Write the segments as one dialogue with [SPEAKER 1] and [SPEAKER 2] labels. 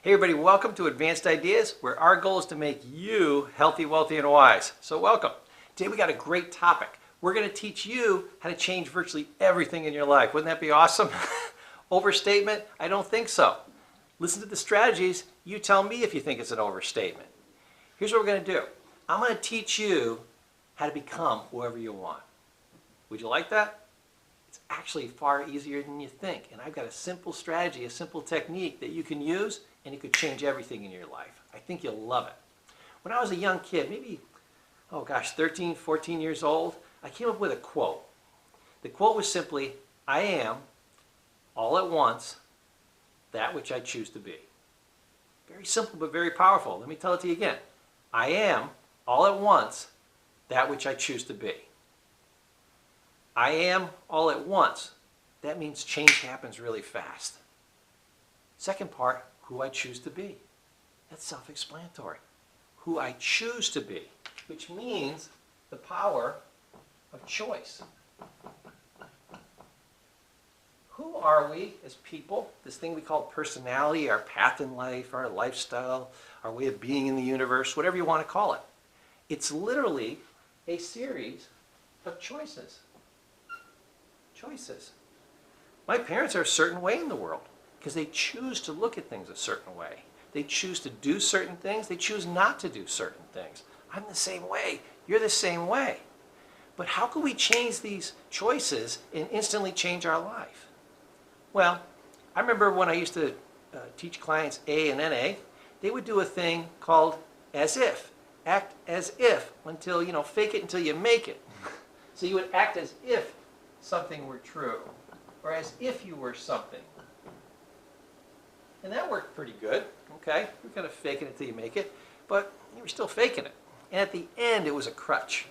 [SPEAKER 1] Hey everybody, welcome to Advanced Ideas, where our goal is to make you healthy, wealthy, and wise. So welcome. Today we got a great topic. We're going to teach you how to change virtually everything in your life. Wouldn't that be awesome? Overstatement? I don't think so. Listen to the strategies. You tell me if you think it's an overstatement. Here's what we're going to do. I'm going to teach you how to become whoever you want. Would you like that? It's actually far easier than you think. And I've got a simple strategy, a simple technique that you can use, and it could change everything in your life. I think you'll love it. When I was a young kid, maybe, 13, 14 years old, I came up with a quote. The quote was simply, I am, all at once, that which I choose to be. Very simple, but very powerful. Let me tell it to you again. I am, all at once, that which I choose to be. I am all at once. That means change happens really fast. Second part, who I choose to be. That's self-explanatory. Who I choose to be, which means the power of choice. Who are we as people? This thing we call personality, our path in life, our lifestyle, our way of being in the universe, whatever you want to call it. It's literally a series of choices. Choices. My parents are a certain way in the world because they choose to look at things a certain way. They choose to do certain things. They choose not to do certain things. I'm the same way. You're the same way. But how can we change these choices and instantly change our life? Well, I remember when I used to teach clients A and NA, they would do a thing called as if. Act as if until, fake it until you make it. So you would act as if something were true, or as if you were something. And that worked pretty good, okay? You're kind of faking it till you make it, but you were still faking it. And at the end, it was a crutch.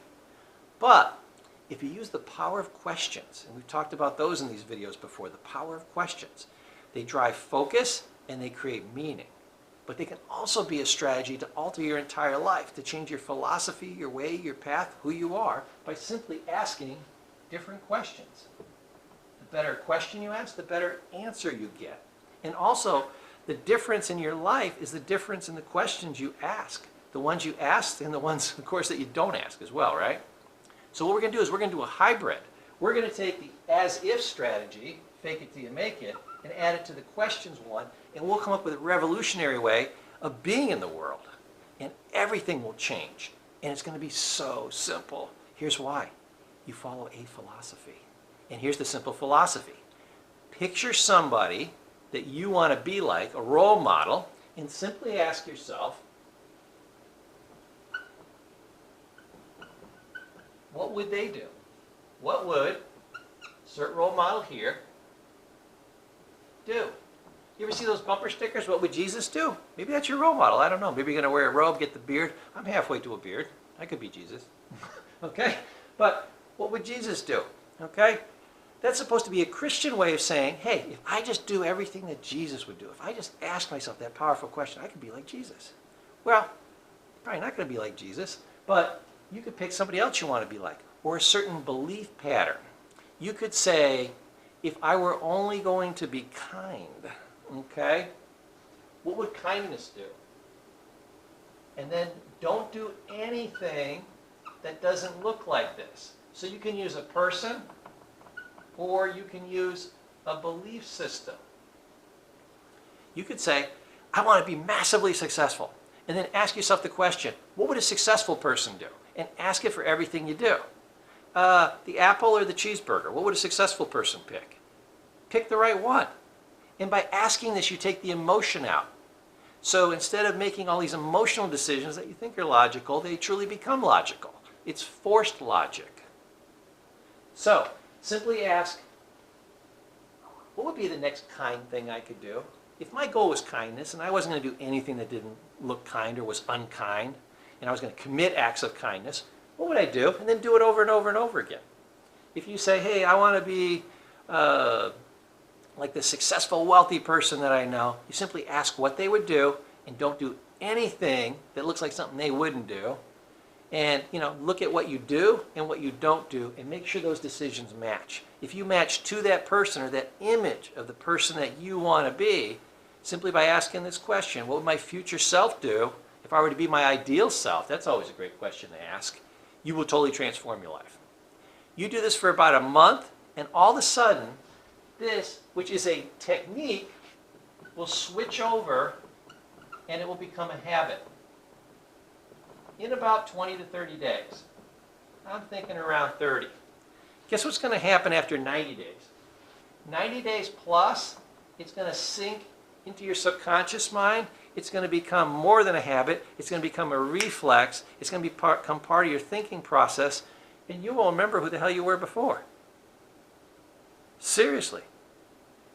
[SPEAKER 1] But if you use the power of questions, and we've talked about those in these videos before, the power of questions, they drive focus and they create meaning. But they can also be a strategy to alter your entire life, to change your philosophy, your way, your path, who you are, by simply asking different questions. The better question you ask, the better answer you get. And also, the difference in your life is the difference in the questions you ask. The ones you ask and the ones, of course, that you don't ask as well, right? So what we're going to do is we're going to do a hybrid. We're going to take the as-if strategy, fake it till you make it, and add it to the questions one, and we'll come up with a revolutionary way of being in the world. And everything will change. And it's going to be so simple. Here's why. You follow a philosophy. And here's the simple philosophy. Picture somebody that you want to be like, a role model, and simply ask yourself, what would they do? What would, insert role model here, do? You ever see those bumper stickers? What would Jesus do? Maybe that's your role model. I don't know. Maybe you're going to wear a robe, get the beard. I'm halfway to a beard. I could be Jesus. Okay? But what would Jesus do? Okay? That's supposed to be a Christian way of saying, hey, if I just do everything that Jesus would do, if I just ask myself that powerful question, I could be like Jesus. Well, probably not going to be like Jesus, but you could pick somebody else you want to be like, or a certain belief pattern. You could say, if I were only going to be kind, okay, what would kindness do? And then don't do anything that doesn't look like this. So you can use a person, or you can use a belief system. You could say, I want to be massively successful. And then ask yourself the question, what would a successful person do? And ask it for everything you do. The apple or the cheeseburger, what would a successful person pick? Pick the right one. And by asking this, you take the emotion out. So instead of making all these emotional decisions that you think are logical, they truly become logical. It's forced logic. So, simply ask, what would be the next kind thing I could do? If my goal was kindness and I wasn't going to do anything that didn't look kind or was unkind, and I was going to commit acts of kindness, what would I do? And then do it over and over and over again. If you say, hey, I want to be like the successful, wealthy person that I know, you simply ask what they would do and don't do anything that looks like something they wouldn't do. And, look at what you do and what you don't do and make sure those decisions match. If you match to that person or that image of the person that you want to be, simply by asking this question. What would my future self do if I were to be my ideal self? That's always a great question to ask. You will totally transform your life. You do this for about a month, and all of a sudden, this, which is a technique, will switch over and it will become a habit in about 20 to 30 days. I'm thinking around 30. Guess what's going to happen after 90 days? 90 days plus, it's going to sink into your subconscious mind. It's going to become more than a habit. It's going to become a reflex. It's going to become part of your thinking process, and you will remember who the hell you were before. Seriously.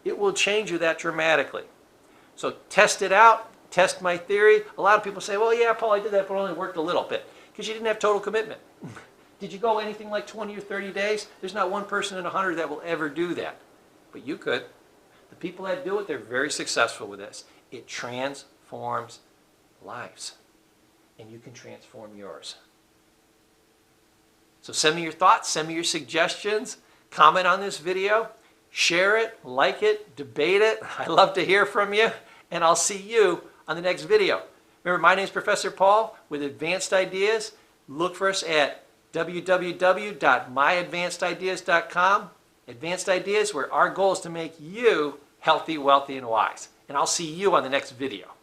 [SPEAKER 1] It will change you that dramatically. So test it out. Test my theory. A lot of people say, well, yeah, Paul, I did that, but it only worked a little bit. Because you didn't have total commitment. Did you go anything like 20 or 30 days? There's not one person in 100 that will ever do that. But you could. The people that do it, they're very successful with this. It transforms lives. And you can transform yours. So send me your thoughts, send me your suggestions, comment on this video, share it, like it, debate it. I love to hear from you, and I'll see you on the next video. Remember, my name is Professor Paul with Advanced Ideas. Look for us at www.myadvancedideas.com. Advanced Ideas, where our goal is to make you healthy, wealthy, and wise. And I'll see you on the next video.